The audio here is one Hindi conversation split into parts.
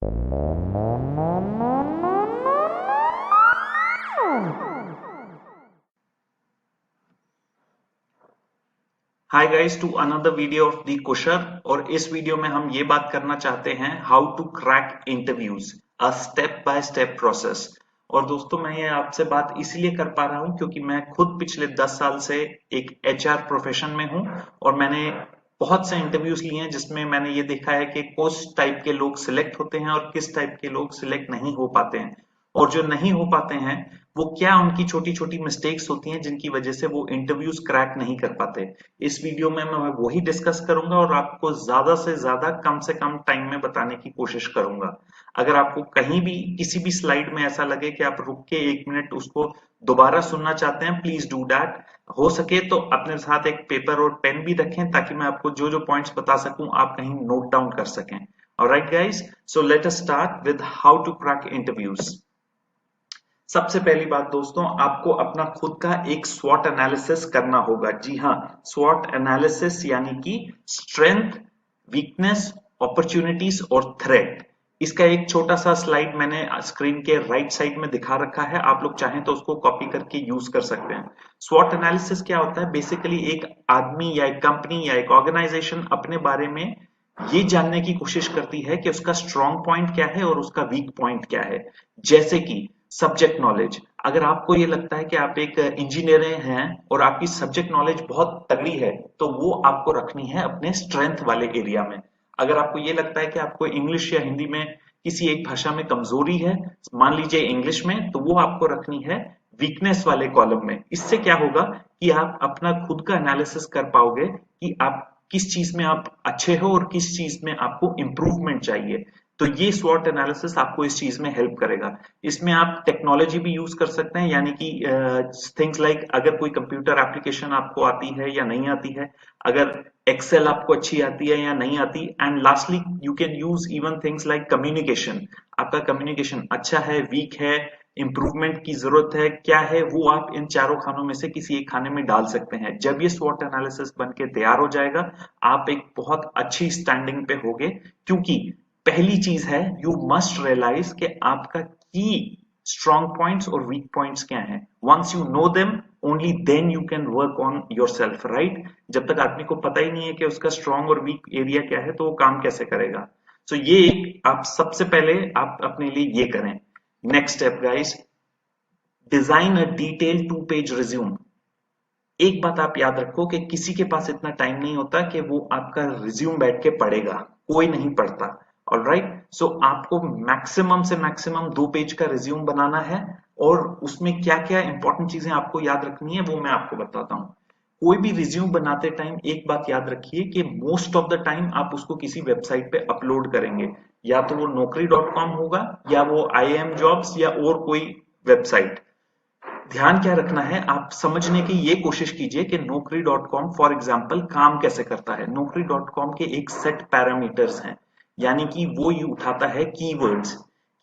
Hi guys to another video of the कुशर। और इस वीडियो में हम ये बात करना चाहते हैं how to crack interviews, a step by step process. और दोस्तों, मैं ये आपसे बात इसलिए कर पा रहा हूं क्योंकि मैं खुद पिछले 10 साल से एक एचआर प्रोफेशन में हूं और मैंने बहुत से इंटरव्यूज लिए हैं जिसमें मैंने ये देखा है कि किस टाइप के लोग सिलेक्ट होते हैं और किस टाइप के लोग सिलेक्ट नहीं हो पाते हैं। और जो नहीं हो पाते हैं वो क्या उनकी छोटी छोटी मिस्टेक्स होती हैं जिनकी वजह से वो इंटरव्यूज क्रैक नहीं कर पाते। इस वीडियो में मैं वही डिस्कस करूंगा और आपको ज्यादा से ज्यादा कम से कम टाइम में बताने की कोशिश करूंगा। अगर आपको कहीं भी किसी भी स्लाइड में ऐसा लगे कि आप रुक के 1 मिनट उसको दोबारा सुनना चाहते हैं, प्लीज डू दैट। हो सके तो अपने साथ एक पेपर और पेन भी रखें ताकि मैं आपको जो जो पॉइंट्स बता सकूं आप कहीं नोट डाउन कर सकें। Alright guys, so let us start with how to crack interviews. सबसे पहली बात दोस्तों, आपको अपना खुद का एक स्वॉट एनालिसिस करना होगा। जी हाँ, स्वॉट एनालिसिस यानी कि स्ट्रेंथ, वीकनेस, अपॉर्चुनिटीज और थ्रेट। इसका एक छोटा सा स्लाइड मैंने स्क्रीन के राइट साइड में दिखा रखा है, आप लोग चाहें तो उसको कॉपी करके यूज कर सकते हैं। स्वॉट एनालिसिस क्या होता है? बेसिकली एक आदमी या एक कंपनी या एक ऑर्गेनाइजेशन अपने बारे में ये जानने की कोशिश करती है कि उसका स्ट्रॉन्ग पॉइंट क्या है और उसका वीक पॉइंट क्या है। जैसे कि सब्जेक्ट नॉलेज, अगर आपको ये लगता है कि आप एक इंजीनियर हैं और आपकी सब्जेक्ट नॉलेज बहुत तगड़ी है तो वो आपको रखनी है अपने स्ट्रेंथ वाले एरिया में। अगर आपको ये लगता है कि आपको इंग्लिश या हिंदी में किसी एक भाषा में कमजोरी है, मान लीजिए इंग्लिश में, तो वो आपको रखनी है वीकनेस वाले कॉलम में। इससे क्या होगा कि आप अपना खुद का एनालिसिस कर पाओगे कि आप किस चीज में आप अच्छे हो और किस चीज में आपको इंप्रूवमेंट चाहिए। तो ये स्वॉट एनालिसिस आपको इस चीज में हेल्प करेगा। इसमें आप टेक्नोलॉजी भी यूज कर सकते हैं, यानी कि थिंग्स लाइक अगर कोई कंप्यूटर एप्लीकेशन आपको आती है या नहीं आती है, अगर एक्सेल आपको अच्छी आती है या नहीं आती, and lastly you can use even things like communication. आपका कम्युनिकेशन अच्छा है, वीक है, इंप्रूवमेंट की जरूरत है, क्या है, वो आप इन चारों खानों में से किसी एक खाने में डाल सकते हैं। जब ये स्वॉट एनालिसिस बन के तैयार हो जाएगा, आप एक बहुत अच्छी स्टैंडिंग पे होगे। क्योंकि पहली चीज है, यू मस्ट रियलाइज कि आपका की स्ट्रॉन्ग पॉइंट्स और वीक पॉइंट्स क्या हैं। Once you know them, only then you can work on yourself, right. जब तक आदमी को पता ही नहीं है कि उसका स्ट्रॉन्ग और वीक एरिया क्या है तो वो काम कैसे करेगा। सो ये एक आप सबसे पहले आप अपने लिए ये करें। Next step guys, design a detail 2 page resume. एक बात आप याद रखो कि किसी के पास इतना टाइम नहीं होता कि वो आपका रिज्यूम बैठ के पढ़ेगा, कोई नहीं पढ़ता। ऑलराइट, सो आपको मैक्सिमम से मैक्सिमम 2 पेज का रिज्यूम बनाना है। और उसमें क्या क्या इंपॉर्टेंट चीजें आपको याद रखनी है वो मैं आपको बताता हूँ। कोई भी रिज्यूम बनाते टाइम एक बात याद रखिए कि मोस्ट ऑफ द टाइम आप उसको किसी वेबसाइट पे अपलोड करेंगे, या तो वो naukri.com होगा या वो IIM जॉब्स या और कोई वेबसाइट। ध्यान क्या रखना है, आप समझने की ये कोशिश कीजिए कि naukri.com फॉर एग्जाम्पल काम कैसे करता है। naukri.com के एक सेट पैरामीटर्स हैं, यानी कि वो ये उठाता है कीवर्ड्स।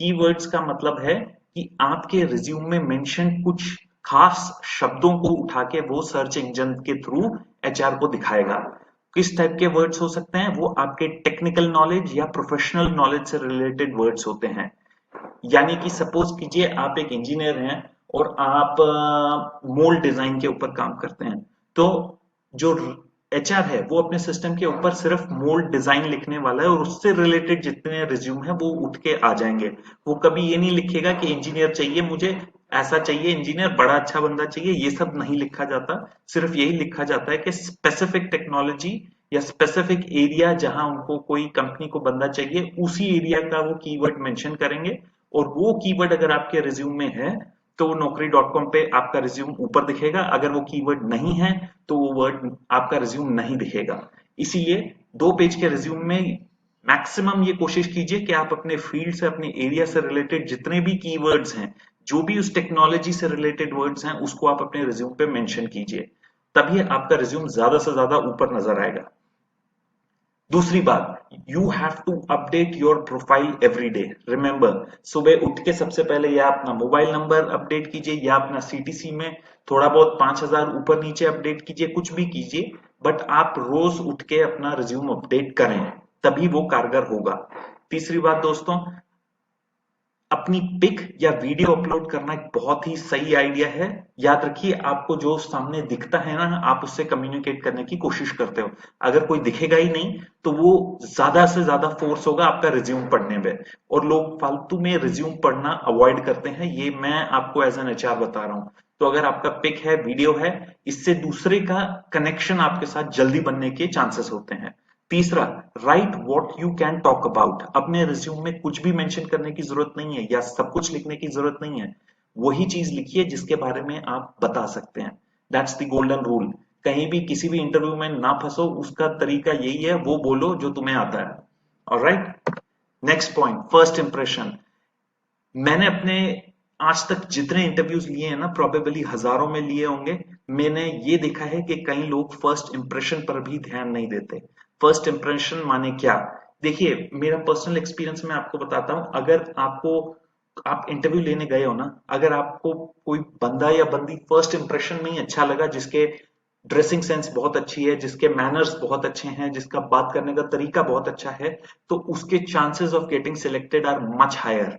कीवर्ड्स का मतलब है कि आपके रिज्यूम में मेंशन कुछ खास शब्दों को उठा के वो सर्च इंजन के थ्रू एचआर को दिखाएगा। किस टाइप के वर्ड्स हो सकते हैं? वो आपके टेक्निकल नॉलेज या प्रोफेशनल नॉलेज से रिलेटेड वर्ड्स होते हैं। यानी कि सपोज कीजिए आप एक इंजीनियर हैं और आप मोल्ड डिजाइन के ऊपर काम करते हैं, तो जो एचआर है वो अपने सिस्टम के ऊपर सिर्फ मोल्ड डिजाइन लिखने वाला है और उससे रिलेटेड जितने रिज्यूम है वो उठ के आ जाएंगे। वो कभी ये नहीं लिखेगा कि इंजीनियर चाहिए मुझे, ऐसा चाहिए इंजीनियर, बड़ा अच्छा बंदा चाहिए, ये सब नहीं लिखा जाता। सिर्फ यही लिखा जाता है कि स्पेसिफिक टेक्नोलॉजी या स्पेसिफिक एरिया जहां उनको कोई कंपनी को बंदा चाहिए, उसी एरिया का वो कीवर्ड मेंशन करेंगे। और वो कीवर्ड अगर आपके रिज्यूम में है तो naukri.com पे आपका रिज्यूम ऊपर दिखेगा, अगर वो कीवर्ड नहीं है तो वो वर्ड आपका रिज्यूम नहीं दिखेगा। इसीलिए 2 पेज के रिज्यूम में मैक्सिमम ये कोशिश कीजिए कि आप अपने फील्ड से, अपने एरिया से रिलेटेड जितने भी कीवर्ड्स हैं, जो भी उस टेक्नोलॉजी से रिलेटेड वर्ड्स हैं, उसको आप अपने रिज्यूम पे मेंशन कीजिए। तभी आपका रिज्यूम ज्यादा से ज्यादा ऊपर नजर आएगा। दूसरी बात, you have to update your profile every day. Remember, सुबह उठ के सबसे पहले या अपना मोबाइल नंबर अपडेट कीजिए या अपना सीटीसी में थोड़ा बहुत 5,000 ऊपर नीचे अपडेट कीजिए, कुछ भी कीजिए, बट आप रोज उठ के अपना रिज्यूम अपडेट करें, तभी वो कारगर होगा। तीसरी बात दोस्तों, अपनी पिक या वीडियो अपलोड करना एक बहुत ही सही आइडिया है। याद रखिए, आपको जो सामने दिखता है ना, आप उससे कम्युनिकेट करने की कोशिश करते हो। अगर कोई दिखेगा ही नहीं तो वो ज्यादा से ज्यादा फोर्स होगा आपका रिज्यूम पढ़ने में, और लोग फालतू में रिज्यूम पढ़ना अवॉइड करते हैं। ये मैं आपको एज एन एचआर बता रहा हूँ। तो अगर आपका पिक है, वीडियो है, इससे दूसरे का कनेक्शन आपके साथ जल्दी बनने के चांसेस होते हैं। तीसरा, right what you can talk about. अपने रिज्यूम में कुछ भी मेंशन करने की जरूरत नहीं है या सब कुछ लिखने की जरूरत नहीं है। वही चीज लिखिए जिसके बारे में आप बता सकते हैं। That's the golden rule. कहीं भी किसी भी इंटरव्यू में ना फंसो, उसका तरीका यही है, वो बोलो जो तुम्हें आता है। Alright, next point, first impression. मैंने अपने आज तक जितने इंटरव्यूज लिए हैं ना, प्रोबेबली हजारों में लिए होंगे, मैंने ये देखा है कि कई लोग फर्स्ट इंप्रेशन पर भी ध्यान नहीं देते। फर्स्ट इंप्रेशन माने क्या? देखिए, मेरा पर्सनल एक्सपीरियंस मैं आपको बताता हूं। अगर आपको, आप इंटरव्यू लेने गए हो ना, अगर आपको कोई बंदा या बंदी फर्स्ट इंप्रेशन में ही अच्छा लगा, जिसके ड्रेसिंग सेंस बहुत अच्छी है, जिसके मैनर्स बहुत अच्छे हैं, जिसका बात करने का तरीका बहुत अच्छा है, तो उसके chances of getting selected are much higher.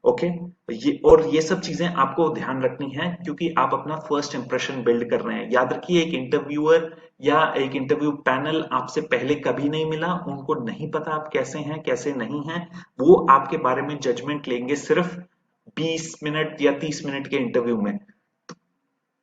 Okay, ये सब चीजें आपको ध्यान रखनी है, क्योंकि आप अपना फर्स्ट इंप्रेशन बिल्ड कर रहे हैं। याद रखिए, एक इंटरव्यूअर या एक इंटरव्यू पैनल आपसे पहले कभी नहीं मिला, उनको नहीं पता आप कैसे हैं कैसे नहीं हैं। वो आपके बारे में जजमेंट लेंगे सिर्फ 20 मिनट या 30 मिनट के इंटरव्यू में।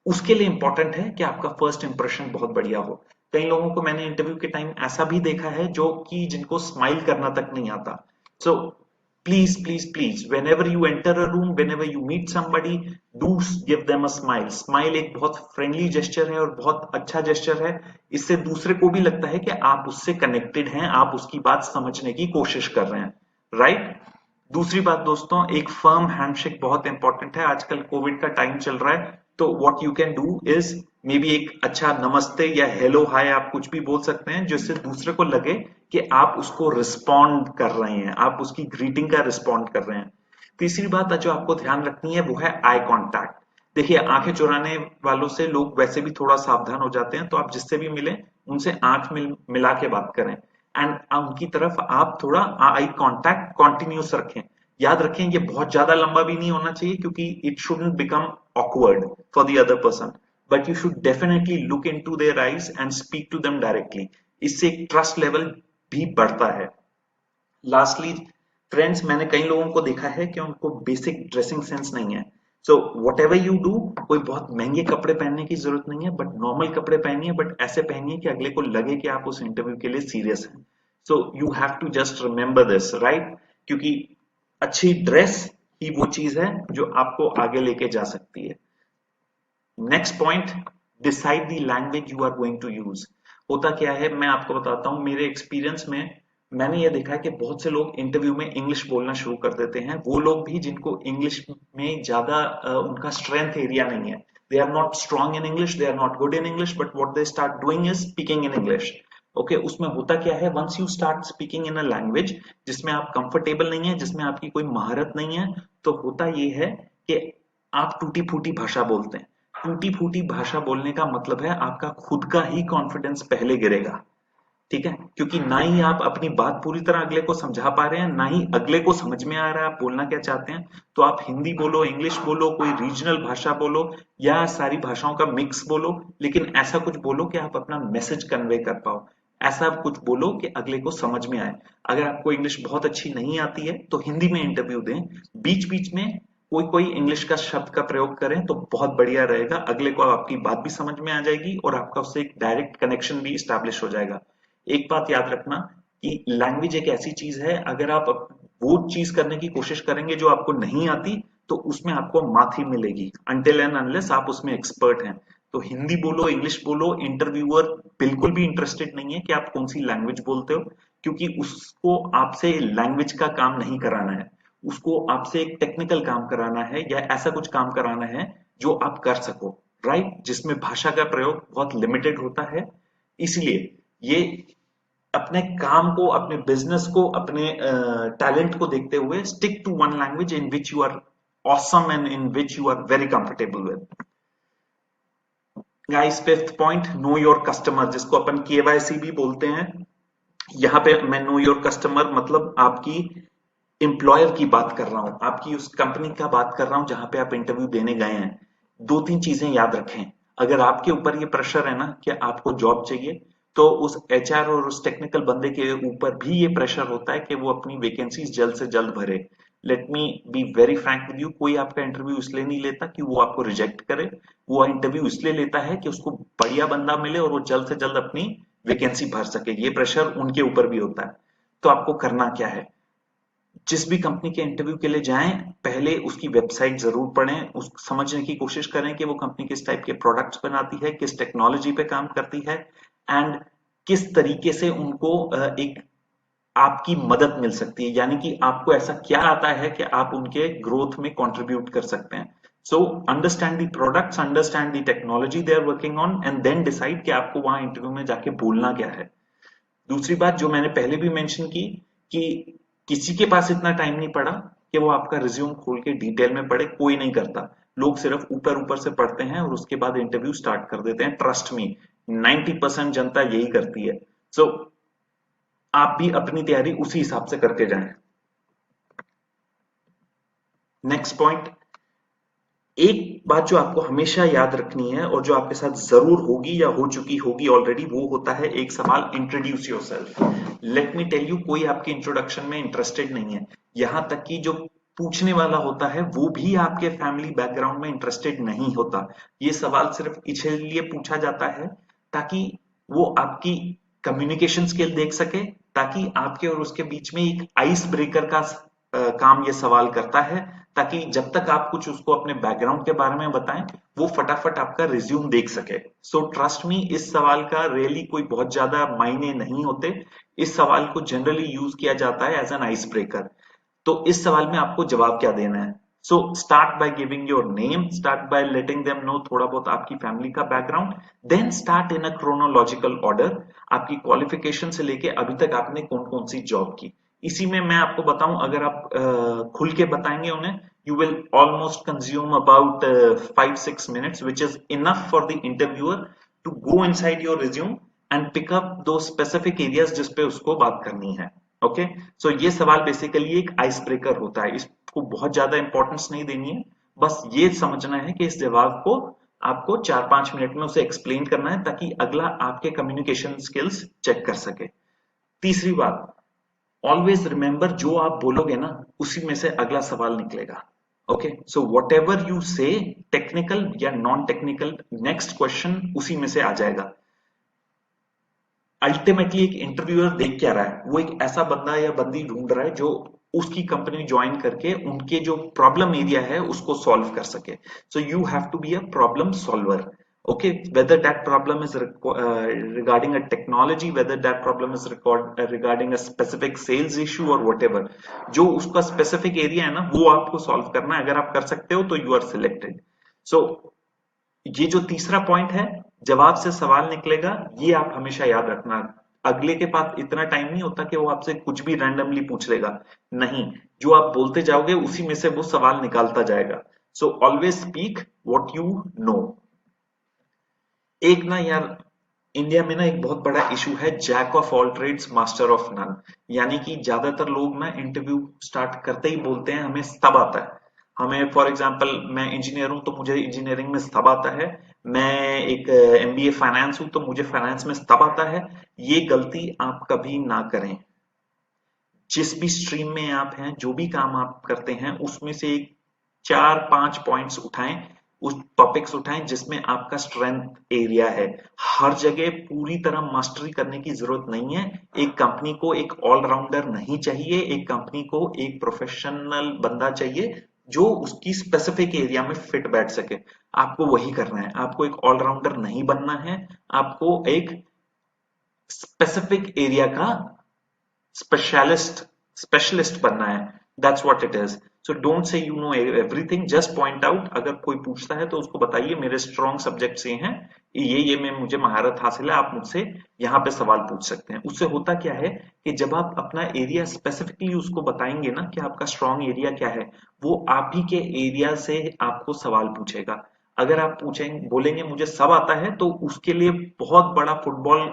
उसके लिए इंपॉर्टेंट है कि आपका फर्स्ट इंप्रेशन बहुत बढ़िया हो। कई लोगों को मैंने इंटरव्यू के टाइम ऐसा भी देखा है जो कि जिनको स्माइल करना तक नहीं आता। So please please please, whenever you enter a room, whenever you meet somebody, do give them a smile. Smile एक बहुत फ्रेंडली जेस्चर है और बहुत अच्छा जेस्चर है। इससे दूसरे को भी लगता है कि आप उससे कनेक्टेड हैं, आप उसकी बात समझने की कोशिश कर रहे हैं। राइट? दूसरी बात दोस्तों, एक फर्म हैंडशेक बहुत इंपॉर्टेंट है। आजकल कोविड का टाइम चल रहा है, तो what you can do is may be एक अच्छा नमस्ते या हेलो हाय, आप कुछ भी बोल सकते हैं जिससे दूसरे को लगे कि आप उसको रिस्पॉन्ड कर रहे हैं, आप उसकी ग्रीटिंग का रिस्पॉन्ड कर रहे हैं। तीसरी बात जो आपको ध्यान रखनी है वो है आई कांटेक्ट। देखिए, आंखें चुराने वालों से लोग वैसे भी थोड़ा सावधान हो जाते हैं, तो आप जिससे भी मिले उनसे आंख मिला के बात करें, एंड उनकी तरफ आप थोड़ा आई कांटेक्ट कॉन्टिन्यूस रखें। याद रखें, ये बहुत ज्यादा लंबा भी नहीं होना चाहिए, क्योंकि it shouldn't become awkward for the other person, but you should definitely look into their eyes and speak to them directly. इससे एक ट्रस्ट लेवल भी बढ़ता है। लास्टली फ्रेंड्स, मैंने कई लोगों को देखा है कि उनको बेसिक ड्रेसिंग सेंस नहीं है। So what ever you do, कोई बहुत महंगे कपड़े पहनने की जरूरत नहीं है, बट नॉर्मल कपड़े पहनिए, बट ऐसे पहनिए कि अगले को लगे कि आप उस इंटरव्यू के लिए सीरियस हैं। So you have to just remember this, right? क्योंकि अच्छी ड्रेस ही वो चीज है जो आपको आगे लेके जा सकती है। Next point, decide the language you are going to use. होता क्या है, मैं आपको बताता हूं। मेरे एक्सपीरियंस में मैंने ये देखा है कि बहुत से लोग इंटरव्यू में इंग्लिश बोलना शुरू कर देते हैं। वो लोग भी जिनको इंग्लिश में ज्यादा उनका स्ट्रेंथ एरिया नहीं है, they are not strong in English, they are not good in English, but what they start doing is speaking in English. Okay, उसमें होता क्या है, once you start speaking in a language जिसमें आप कंफर्टेबल नहीं है, जिसमें आपकी कोई महारत नहीं है, तो होता ये है कि आप टूटी फूटी भाषा बोलते हैं। टूटी फूटी भाषा बोलने का मतलब है आपका खुद का ही कॉन्फिडेंस पहले गिरेगा। ठीक है? क्योंकि ना ही आप अपनी बात पूरी तरह अगले को समझा पा रहे हैं, ना ही अगले को समझ में आ रहा है आप बोलना क्या चाहते हैं। तो आप हिंदी बोलो, इंग्लिश बोलो, कोई रीजनल भाषा बोलो, या सारी भाषाओं का मिक्स बोलो, लेकिन ऐसा कुछ बोलो कि आप अपना मैसेज कन्वे कर पाओ। ऐसा कुछ बोलो कि अगले को समझ में आए। अगर आपको इंग्लिश बहुत अच्छी नहीं आती है तो हिंदी में इंटरव्यू दें, बीच बीच में कोई कोई इंग्लिश का शब्द का प्रयोग करें तो बहुत बढ़िया रहेगा। अगले को आपकी बात भी समझ में आ जाएगी और आपका उससे एक डायरेक्ट कनेक्शन भी स्टैब्लिश हो जाएगा। एक बात याद रखना कि लैंग्वेज एक ऐसी चीज है, अगर आप वो चीज करने की कोशिश करेंगे जो आपको नहीं आती, तो उसमें आपको माथी मिलेगी, अनटिल एंड अनलेस आप उसमें एक्सपर्ट हैं। तो हिंदी बोलो, इंग्लिश बोलो, इंटरव्यूअर बिल्कुल भी इंटरेस्टेड नहीं है कि आप कौन सी लैंग्वेज बोलते हो, क्योंकि उसको आपसे लैंग्वेज का काम नहीं कराना है। उसको आपसे एक टेक्निकल काम कराना है, या ऐसा कुछ काम कराना है जो आप कर सको, राइट? जिसमें भाषा का प्रयोग बहुत लिमिटेड होता है। इसलिए ये अपने काम को, अपने बिजनेस को, अपने टैलेंट को देखते हुए stick to one language in which you are awesome and in which you are very comfortable with. Guys, fifth point, know your customer, जिसको अपन केवाईसी भी बोलते हैं। यहाँ पे मैं नो योर कस्टमर मतलब आपकी एम्प्लॉयर की बात कर रहा हूं, आपकी उस कंपनी का बात कर रहा हूं जहां पे आप इंटरव्यू देने गए हैं, दो तीन चीजें याद रखें। अगर आपके ऊपर ये प्रेशर है ना कि आपको जॉब चाहिए, तो उस एचआर और उस टेक्निकल बंदे के ऊपर भी ये प्रेशर होता है कि वो अपनी वैकेंसीज जल्द से जल्द भरे। Let me be very Frank with you, कोई आपका इंटरव्यू इसलिए नहीं लेता कि वो आपको रिजेक्ट करे, वो इंटरव्यू इसलिए लेता है कि उसको बढ़िया बंदा मिले और वो जल्द से जल्द अपनी वैकेंसी भर सके। ये प्रेशर उनके ऊपर भी होता है। तो आपको करना क्या है, जिस भी कंपनी के इंटरव्यू के लिए जाएं, पहले उसकी वेबसाइट जरूर पढ़ें, उस समझने की कोशिश करें कि वो कंपनी किस टाइप के प्रोडक्ट्स बनाती है, किस टेक्नोलॉजी पे काम करती है, एंड किस तरीके से उनको एक आपकी मदद मिल सकती है, यानी कि आपको ऐसा क्या आता है कि आप उनके ग्रोथ में कंट्रीब्यूट कर सकते हैं। So understand the products, understand the technology they are working on, and then decide कि आपको वहां इंटरव्यू में जाके बोलना क्या है। दूसरी बात जो मैंने पहले भी मेंशन की कि किसी के पास इतना टाइम नहीं पड़ा कि वो आपका रिज्यूम खोल के डिटेल में पढ़े, कोई नहीं करता। लोग सिर्फ ऊपर ऊपर से पढ़ते हैं और उसके बाद इंटरव्यू स्टार्ट कर देते हैं। ट्रस्ट मी, 90% जनता यही करती है। सो आप भी अपनी तैयारी उसी हिसाब से करके जाएं। नेक्स्ट पॉइंट, एक बात जो आपको हमेशा याद रखनी है और जो आपके साथ जरूर होगी या हो चुकी होगी ऑलरेडी, वो होता है एक सवाल, introduce yourself. Let me tell you, कोई आपके इंट्रोडक्शन में इंटरेस्टेड नहीं है। यहां तक कि जो पूछने वाला होता है वो भी आपके फैमिली बैकग्राउंड में इंटरेस्टेड नहीं होता। ये सवाल सिर्फ इसलिए पूछा जाता है ताकि वो आपकी कम्युनिकेशन स्किल देख सके, ताकि आपके और उसके बीच में एक आइस ब्रेकर का काम ये सवाल करता है, ताकि जब तक आप कुछ उसको अपने बैकग्राउंड के बारे में बताएं, वो फटाफट आपका रिज्यूम देख सके। सो ट्रस्ट मी, इस सवाल का रियली कोई बहुत ज्यादा मायने नहीं होते। इस सवाल को जनरली यूज किया जाता है एज एन आइस ब्रेकर। तो इस सवाल में आपको जवाब क्या देना है? So start by giving your name, start by letting them know थोड़ा बहुत आपकी फैमिली का बैकग्राउंड, then start in a chronological order, आपकी क्वालिफिकेशन से लेके अभी तक आपने कौन कौन सी जॉब की। इसी में मैं आपको बताऊं, अगर आप खुल के बताएंगे उन्हें, you will almost consume about 5-6 minutes, which is enough for the interviewer to go inside your resume and pick up those specific areas जिस पे उसको बात करनी है। ओके, सो ये सवाल बेसिकली एक आइस ब्रेकर होता है, इसको बहुत ज्यादा इंपॉर्टेंस नहीं देनी है। बस ये समझना है कि इस जवाब को आपको 4-5 मिनट में उसे एक्सप्लेन करना है, ताकि अगला आपके कम्युनिकेशन स्किल्स चेक कर सके। तीसरी बात, ऑलवेज रिमेंबर, जो आप बोलोगे ना उसी में से अगला सवाल निकलेगा। Okay, so what ever you से, टेक्निकल या नॉन टेक्निकल, नेक्स्ट क्वेश्चन उसी में से आ जाएगा। अल्टीमेटली एक इंटरव्यूअर देख क्या रहा है, वो एक ऐसा बंदा या बंदी ढूंढ रहा है जो उसकी कंपनी ज्वाइन करके उनके जो प्रॉब्लम एरिया है उसको सॉल्व कर सके। So you have to be a problem solver. Okay, whether that problem is regarding a technology, whether that problem is regarding a specific sales issue or whatever, जो उसका specific area है ना वो आपको solve करना है। अगर आप कर सकते हो तो you are selected. So ये जो तीसरा पॉइंट है, जवाब से सवाल निकलेगा, ये आप हमेशा याद रखना। अगले के पास इतना टाइम नहीं होता कि वो आपसे कुछ भी रैंडमली पूछ लेगा, नहीं, जो आप बोलते जाओगे उसी में से वो सवाल निकालता जाएगा। So always speak what you know. एक ना यार, इंडिया में ना एक बहुत बड़ा इशू है, jack of all trades master of none. यानी कि ज्यादातर लोग ना इंटरव्यू स्टार्ट करते ही बोलते हैं हमें सब आता है। हमें फॉर एग्जांपल, मैं इंजीनियर हूं तो मुझे इंजीनियरिंग में सब आता है, मैं एक एमबीए फाइनेंस हूं तो मुझे फाइनेंस में सब आता है। ये गलती आप कभी ना करें। जिस भी स्ट्रीम में आप हैं, जो भी काम आप करते हैं, उसमें से एक 4-5 पॉइंट्स उठाएं, उस टॉपिक्स उठाएं जिसमें आपका स्ट्रेंथ एरिया है। हर जगह पूरी तरह मास्टरी करने की जरूरत नहीं है। एक कंपनी को एक ऑलराउंडर नहीं चाहिए, एक कंपनी को एक प्रोफेशनल बंदा चाहिए जो उसकी स्पेसिफिक एरिया में फिट बैठ सके। आपको वही करना है, आपको एक ऑलराउंडर नहीं बनना है, आपको एक स्पेसिफिक एरिया का स्पेशलिस्ट बनना है। That's what it is. So don't say you know everything, just point out. अगर कोई पूछता है तो उसको बताइए मेरे स्ट्रॉन्ग सब्जेक्ट्स ये हैं, ये में मुझे महारत हासिल है, आप मुझसे यहाँ पे सवाल पूछ सकते हैं। उससे होता क्या है कि जब आप अपना एरिया स्पेसिफिकली उसको बताएंगे ना कि आपका स्ट्रॉन्ग एरिया क्या है, वो आप ही के एरिया से आपको सवाल पूछेगा। अगर आप पूछेंगे, बोलेंगे मुझे सब आता है, तो उसके लिए बहुत बड़ा फुटबॉल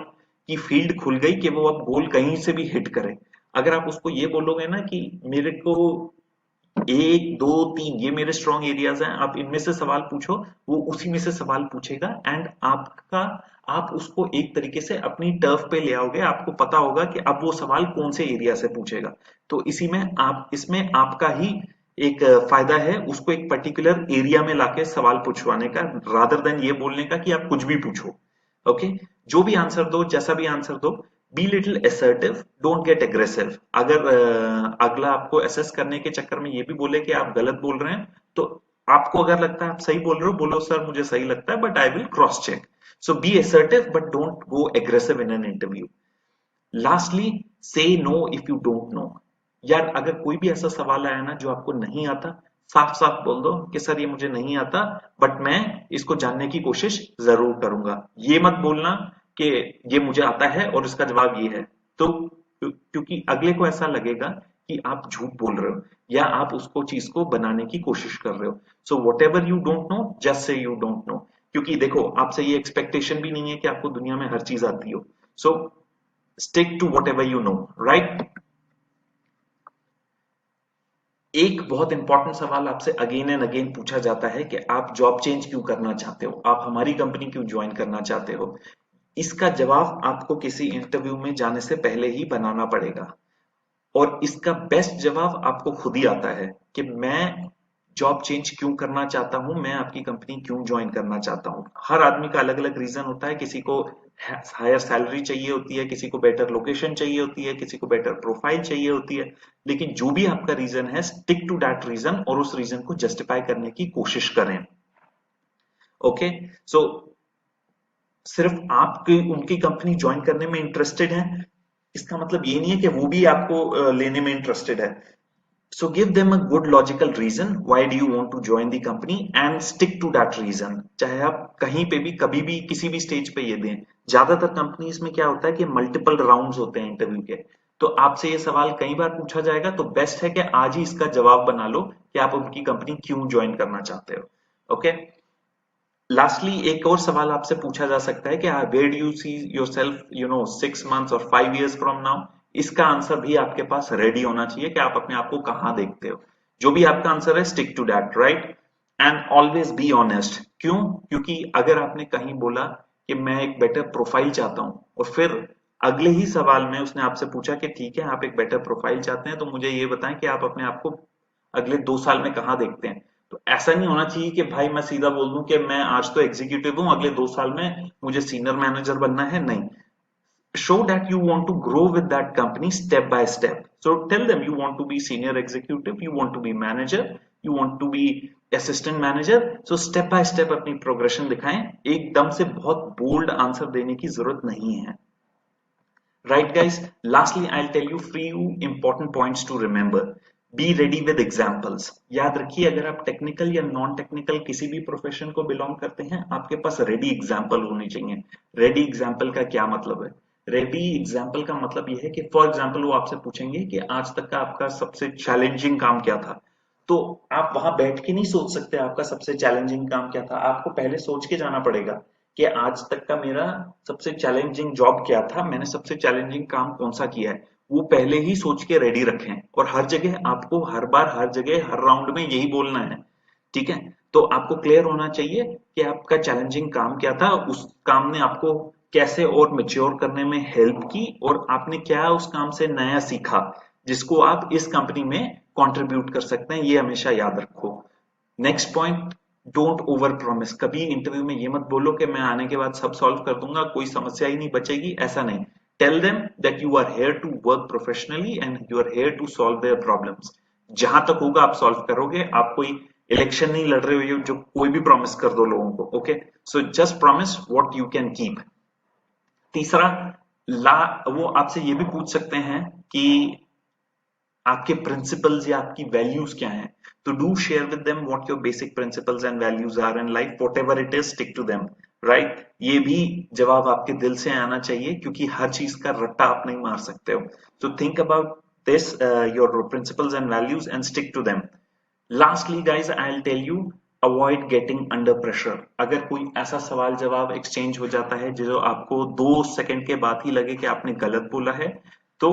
की फील्ड खुल गई कि वो अब गोल कहीं से भी हिट करे। अगर आप उसको ये बोलोगे ना कि मेरे को एक दो तीन ये मेरे स्ट्रॉन्ग एरियाज हैं, आप इनमें से सवाल पूछो, वो उसी में से सवाल पूछेगा एंड आपका आप उसको एक तरीके से अपनी टर्फ पे ले आओगे, आपको पता होगा कि अब वो सवाल कौन से एरिया से पूछेगा। तो इसी में आप इसमें आपका ही एक फायदा है उसको एक पर्टिकुलर एरिया में लाके सवाल पूछवाने का, रादर देन ये बोलने का कि आप कुछ भी पूछो। ओके, जो भी आंसर दो, जैसा भी आंसर दो, be little assertive, don't get aggressive. अगर अगला आपको असेस करने के चक्कर में ये भी बोले कि आप गलत बोल रहे हैं, तो आपको अगर लगता है आप सही बोल रहे हो, बोलो सर मुझे सही लगता है but I will cross check. So be assertive but don't go aggressive in an interview. Lastly, say no if you don't know. यार अगर कोई भी ऐसा सवाल आया ना जो आपको नहीं आता, साफ साफ बोल दो कि सर ये मुझे नहीं आता बट मैं इसको जानने की कोशिश जरूर करूंगा। ये मत बोलना कि ये मुझे आता है और इसका जवाब ये है। तो क्योंकि अगले को ऐसा लगेगा कि आप झूठ बोल रहे हो या आप उसको चीज को बनाने की कोशिश कर रहे हो। So what ever you don't no, just say you don't no. क्योंकि देखो आपसे ये एक्सपेक्टेशन भी नहीं है कि आपको दुनिया में हर चीज आती हो। So stick to whatever you know, right. एक बहुत इंपॉर्टेंट सवाल आपसे अगेन एंड अगेन पूछा जाता है कि आप जॉब चेंज क्यों करना चाहते हो, आप हमारी कंपनी क्यों ज्वाइन करना चाहते हो। इसका जवाब आपको किसी इंटरव्यू में जाने से पहले ही बनाना पड़ेगा और इसका बेस्ट जवाब आपको खुद ही आता है कि मैं जॉब चेंज क्यों करना चाहता हूं, मैं आपकी कंपनी क्यों ज्वाइन करना चाहता हूं। हर आदमी का अलग अलग रीजन होता है, किसी को हायर सैलरी चाहिए होती है, किसी को बेटर लोकेशन चाहिए होती है, किसी को बेटर प्रोफाइल चाहिए होती है। लेकिन जो भी आपका रीजन है, स्टिक टू दैट रीजन और उस रीजन को जस्टिफाई करने की कोशिश करें। ओके, सो सिर्फ आपकी उनकी कंपनी ज्वाइन करने में इंटरेस्टेड है, इसका मतलब ये नहीं है कि वो भी आपको लेने में इंटरेस्टेड है। So give them a good logical reason why do you want to join the company and stick to that reason। चाहे आप कहीं पे भी कभी भी किसी भी स्टेज पे ये दें। ज्यादातर कंपनीज में क्या होता है कि मल्टीपल राउंड्स होते हैं इंटरव्यू के, तो आपसे ये सवाल कई बार पूछा जाएगा, तो बेस्ट है कि आज ही इसका जवाब बना लो कि आप उनकी कंपनी क्यों ज्वाइन करना चाहते हो। ओके, लास्टली एक और सवाल आपसे पूछा जा सकता है कि where do you see yourself 6 months और 5 years फ्रॉम नाउ। इसका आंसर भी आपके पास रेडी होना चाहिए कि आप अपने आप को कहां देखते हो। जो भी आपका आंसर है, stick to that, right, and always be honest. क्यों? क्योंकि अगर आपने कहीं बोला कि मैं एक बेटर प्रोफाइल चाहता हूं और फिर अगले ही सवाल में उसने आपसे पूछा कि ठीक है आप एक बेटर प्रोफाइल चाहते हैं, तो मुझे ये बताएं कि आप अपने आप को अगले 2 साल में कहां देखते हैं। तो ऐसा नहीं होना चाहिए कि भाई मैं सीधा बोल दूं कि मैं आज तो एग्जीक्यूटिव हूं, अगले 2 साल में मुझे सीनियर मैनेजर बनना है। नहीं, show that you want to grow with that company step by step. So tell them you want to be senior executive, you want to be manager, you want to be assistant manager. So step by step अपनी प्रोग्रेशन दिखाएं, एकदम से बहुत बोल्ड आंसर देने की जरूरत नहीं है। Right guys, lastly I'll tell you few important points to remember. Be ready with examples। याद रखिए अगर आप टेक्निकल या नॉन टेक्निकल किसी भी प्रोफेशन को बिलोंग करते हैं, आपके पास रेडी एग्जाम्पल होने चाहिए। रेडी एग्जाम्पल का क्या मतलब है? रेडी एग्जाम्पल का मतलब यह है कि फॉर एग्जाम्पल वो आपसे पूछेंगे कि आज तक का आपका सबसे चैलेंजिंग काम क्या था। तो आप वहां बैठ के नहीं सोच सकते आपका सबसे चैलेंजिंग काम क्या था, आपको पहले सोच के जाना पड़ेगा कि आज तक का मेरा सबसे चैलेंजिंग जॉब क्या था, मैंने सबसे चैलेंजिंग काम कौन सा किया है। वो पहले ही सोच के रेडी रखें और हर जगह आपको हर बार हर जगह हर राउंड में यही बोलना है। ठीक है, तो आपको क्लियर होना चाहिए कि आपका चैलेंजिंग काम क्या था, उस काम ने आपको कैसे और मेच्योर करने में हेल्प की और आपने क्या उस काम से नया सीखा जिसको आप इस कंपनी में कंट्रीब्यूट कर सकते हैं। ये हमेशा याद रखो। Next point, don't over promise. कभी इंटरव्यू में ये मत बोलो कि मैं आने के बाद सब सॉल्व कर दूंगा, कोई समस्या ही नहीं बचेगी, ऐसा नहीं। Tell them that you are here to work professionally and you are here to solve their problems. जहां तक होगा आप सॉल्व करोगे, आप कोई इलेक्शन नहीं लड़ रहे हो जो कोई भी प्रॉमिस कर दो लोगों को। Okay, so just promise what you can keep. तीसरा, वो आपसे ये भी पूछ सकते हैं कि आपके प्रिंसिपल्स या आपकी वैल्यूज क्या हैं। तो do share with them what your basic principles and values are in life, whatever it is stick to them, right. ये भी जवाब आपके दिल से आना चाहिए क्योंकि हर चीज का रट्टा आप नहीं मार सकते हो। So think about this your principles and values and stick to them. Lastly guys I will tell you, avoid getting under pressure. अगर कोई ऐसा सवाल जवाब एक्सचेंज हो जाता है जो आपको 2 सेकंड के बाद ही लगे कि आपने गलत बोला है, तो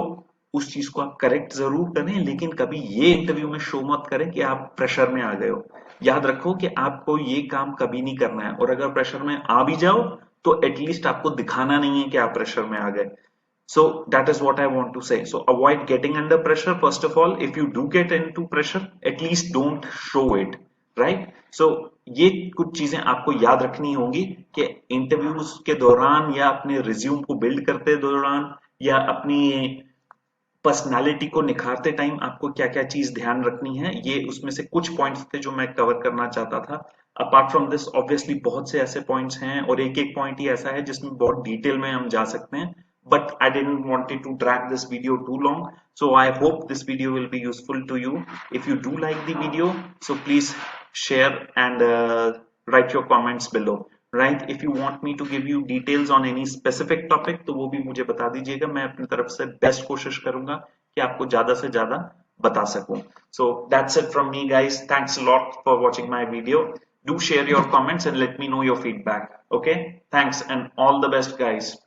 उस चीज को आप करेक्ट जरूर करें, लेकिन कभी ये इंटरव्यू में शो मत करें कि आप प्रेशर में आ गए हो। याद रखो कि आपको ये काम कभी नहीं करना है, और अगर प्रेशर में आ भी जाओ तो एटलीस्ट आपको दिखाना नहीं है कि आप प्रेशर में आ गए। So that is what I want to say. So avoid getting under pressure. First of all, if you do get into pressure, at least don't show it, right? So ये कुछ चीजें आपको याद रखनी होंगी कि इंटरव्यूज के दौरान या अपने रिज्यूम को बिल्ड करते दौरान या अपनी पर्सनालिटी को निखारते टाइम आपको क्या क्या चीज ध्यान रखनी है। ये उसमें से कुछ पॉइंट्स थे जो मैं कवर करना चाहता था। अपार्ट फ्रॉम दिस ऑब्वियसली बहुत से ऐसे पॉइंट्स हैं, और एक एक पॉइंट ही ऐसा है जिसमें बहुत डिटेल में हम जा सकते हैं, but I didn't wanted to drag this video too long. So I hope this video will be useful to you. If you do like the video, so please share and write your comments below. Right? If you want me to give you details on any specific topic, तो वो भी मुझे बता दीजिएगा। मैं अपनी तरफ से बेस्ट कोशिश करूंगा कि आपको ज्यादा से ज्यादा बता सकूं। So that's it from me, guys. Thanks a lot for watching my video. Do share your comments and let me know your feedback. Okay? Thanks and all the best, guys.